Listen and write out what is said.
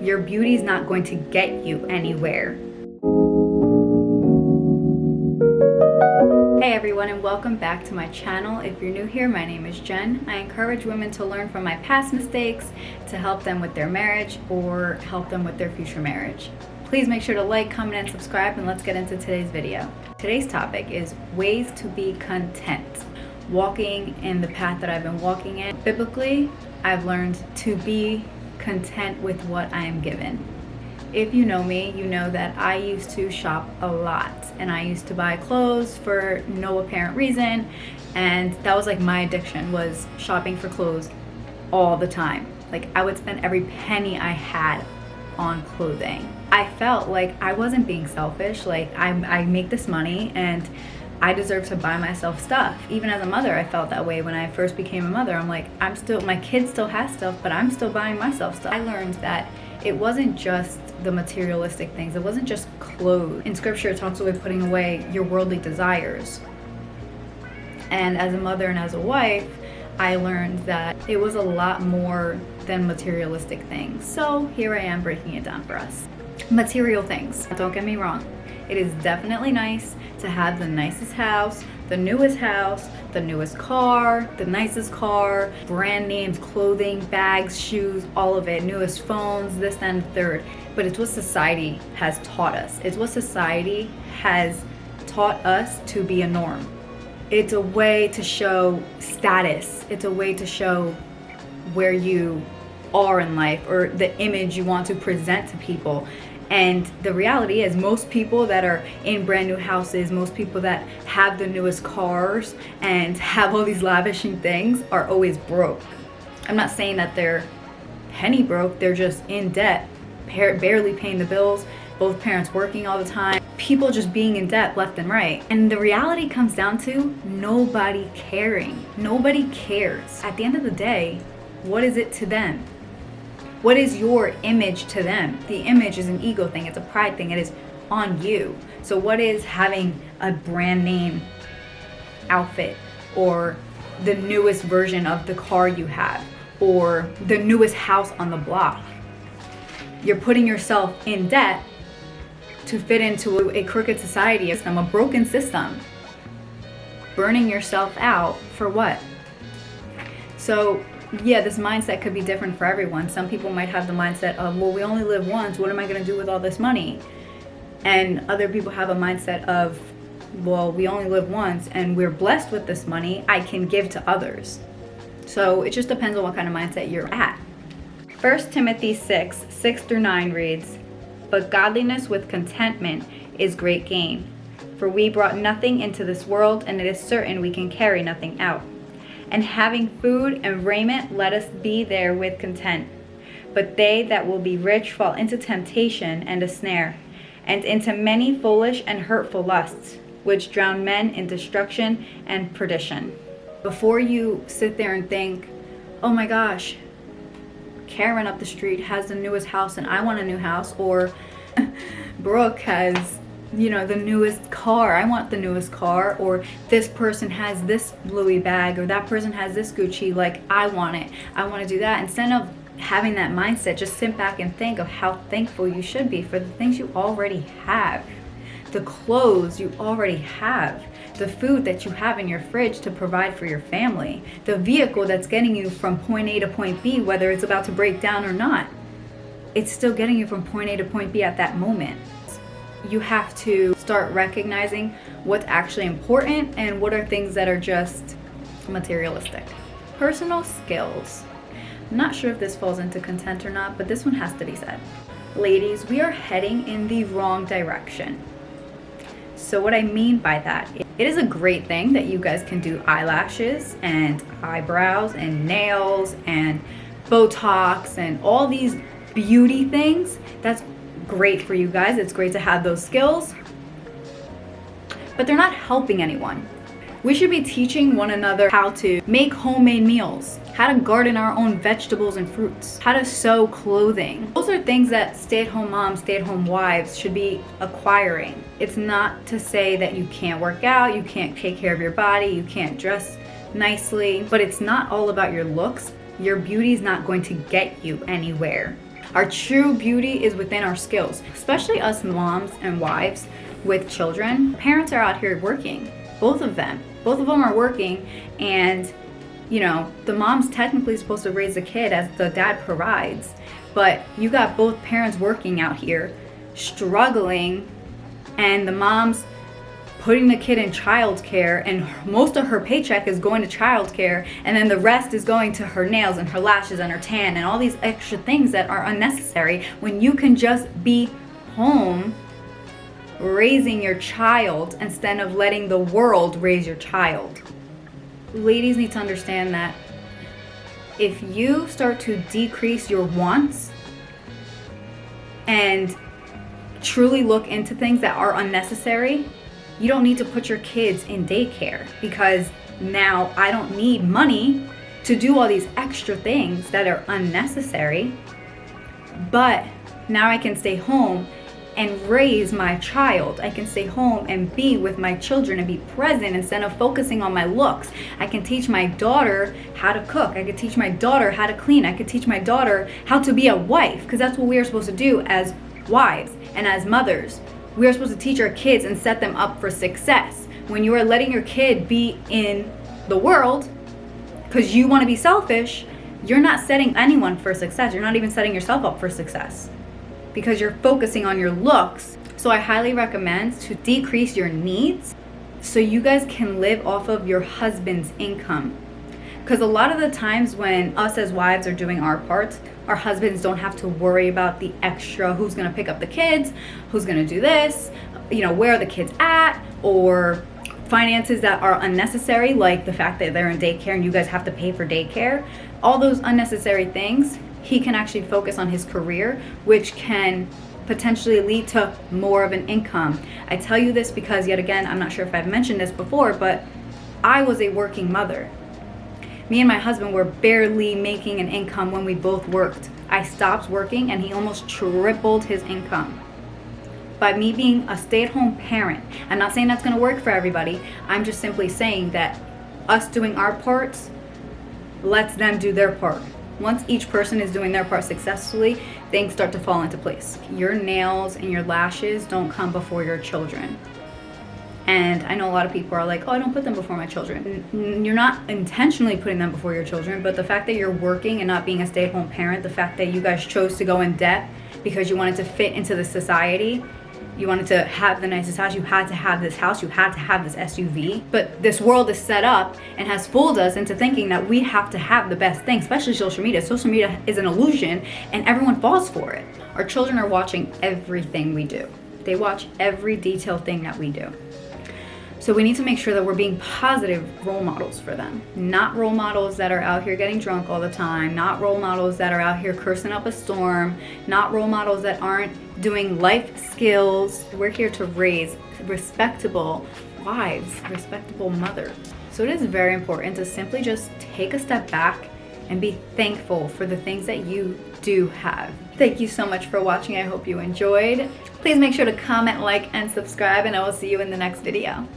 Your beauty is not going to get you anywhere. Hey everyone, and welcome back to my channel. If you're new here, my name is Jen. I encourage women to learn from my past mistakes to help them with their marriage or help them with their future marriage. Please make sure to like, comment, and subscribe, and let's get into today's video. Today's topic is ways to be content. Walking in the path that I've been walking in. Biblically, I've learned to be content with what I am given. If you know me, you know that I used to shop a lot, and I used to buy clothes for no apparent reason, and that was like my addiction, was shopping for clothes all the time. Like, I would spend every penny I had on clothing. I felt like I wasn't being selfish. Like, I make this money and I deserve to buy myself stuff. Even as a mother, I felt that way when I first became a mother. I'm like, my kid still has stuff, but I'm still buying myself stuff. I learned that it wasn't just the materialistic things. It wasn't just clothes. In scripture, it talks about putting away your worldly desires. And as a mother and as a wife, I learned that it was a lot more than materialistic things. So here I am breaking it down for us. Material things. Don't get me wrong. It is definitely nice to have the nicest house, the newest car, the nicest car, brand names, clothing, bags, shoes, all of it, newest phones, this and the third. But it's what society has taught us. It's what society has taught us to be a norm. It's a way to show status. It's a way to show where you are in life, or the image you want to present to people. And the reality is, most people that are in brand new houses, most people that have the newest cars and have all these lavishing things are always broke. I'm not saying that they're penny broke, they're just in debt, barely paying the bills, both parents working all the time, people just being in debt left and right. And the reality comes down to nobody caring. Nobody cares. At the end of the day, what is it to them? What is your image to them? The image is an ego thing. It's a pride thing. It is on you. So what is having a brand name outfit, or the newest version of the car you have, or the newest house on the block? You're putting yourself in debt to fit into a crooked society, a broken system. Burning yourself out for what? So yeah, this mindset could be different for everyone. Some people might have the mindset of, well, we only live once, what am I going to do with all this money? And other people have a mindset of, well, we only live once and we're blessed with this money, I can give to others. So it just depends on what kind of mindset you're at. 1 Timothy 6:6-9 reads, "But godliness with contentment is great gain. For we brought nothing into this world, and it is certain we can carry nothing out. And having food and raiment, let us be therewith content. But they that will be rich fall into temptation and a snare, and into many foolish and hurtful lusts, which drown men in destruction and perdition." Before you sit there and think, oh my gosh, Karen up the street has the newest house and I want a new house, or Brooke has the newest car, I want the newest car, or this person has this Louis bag, or that person has this Gucci, like I want it, I want to do that. Instead of having that mindset, just sit back and think of how thankful you should be for the things you already have, the clothes you already have, the food that you have in your fridge to provide for your family, the vehicle that's getting you from point A to point B, whether it's about to break down or not, it's still getting you from point A to point B at that moment. You have to start recognizing what's actually important and what are things that are just materialistic. Personal skills. I'm not sure if this falls into content or not, but this one has to be said. Ladies, we are heading in the wrong direction. So what I mean by that, it is a great thing that you guys can do eyelashes and eyebrows and nails and Botox and all these beauty things. That's great for you guys. It's great to have those skills, but they're not helping anyone. We should be teaching one another how to make homemade meals, how to garden our own vegetables and fruits, how to sew clothing. Those are things that stay-at-home moms, stay-at-home wives should be acquiring. It's not to say that you can't work out, you can't take care of your body, you can't dress nicely, but it's not all about your looks. Your beauty is not going to get you anywhere. Our true beauty is within our skills, especially us moms and wives with children. Parents are out here working, both of them. Both of them are working, and you know, the mom's technically supposed to raise the kid as the dad provides, but you got both parents working out here, struggling, and the mom's putting the kid in childcare, and most of her paycheck is going to childcare, and then the rest is going to her nails and her lashes and her tan and all these extra things that are unnecessary when you can just be home raising your child instead of letting the world raise your child. Ladies need to understand that if you start to decrease your wants and truly look into things that are unnecessary, you don't need to put your kids in daycare, because now I don't need money to do all these extra things that are unnecessary, but now I can stay home and raise my child. I can stay home and be with my children and be present instead of focusing on my looks. I can teach my daughter how to cook. I can teach my daughter how to clean. I can teach my daughter how to be a wife, because that's what we are supposed to do as wives and as mothers. We are supposed to teach our kids and set them up for success. When you are letting your kid be in the world because you want to be selfish, you're not setting anyone for success. You're not even setting yourself up for success because you're focusing on your looks. So I highly recommend to decrease your needs so you guys can live off of your husband's income. Because a lot of the times when us as wives are doing our parts, our husbands don't have to worry about the extra, who's gonna pick up the kids, who's gonna do this, you know, where are the kids at, or finances that are unnecessary, like the fact that they're in daycare and you guys have to pay for daycare. All those unnecessary things, he can actually focus on his career, which can potentially lead to more of an income. I tell you this because, yet again, I'm not sure if I've mentioned this before, but I was a working mother. Me and my husband were barely making an income when we both worked. I stopped working and he almost tripled his income. By me being a stay-at-home parent, I'm not saying that's gonna work for everybody. I'm just simply saying that us doing our parts lets them do their part. Once each person is doing their part successfully, things start to fall into place. Your nails and your lashes don't come before your children. And I know a lot of people are like, oh, I don't put them before my children. You're not intentionally putting them before your children, but the fact that you're working and not being a stay-at-home parent, the fact that you guys chose to go in debt because you wanted to fit into the society, you wanted to have the nicest house, you had to have this house, you had to have this SUV. But this world is set up and has fooled us into thinking that we have to have the best thing, especially social media. Social media is an illusion and everyone falls for it. Our children are watching everything we do. They watch every detailed thing that we do. So we need to make sure that we're being positive role models for them. Not role models that are out here getting drunk all the time, not role models that are out here cursing up a storm, not role models that aren't doing life skills. We're here to raise respectable wives, respectable mothers. So it is very important to simply just take a step back and be thankful for the things that you do have. Thank you so much for watching. I hope you enjoyed. Please make sure to comment, like, and subscribe, and I will see you in the next video.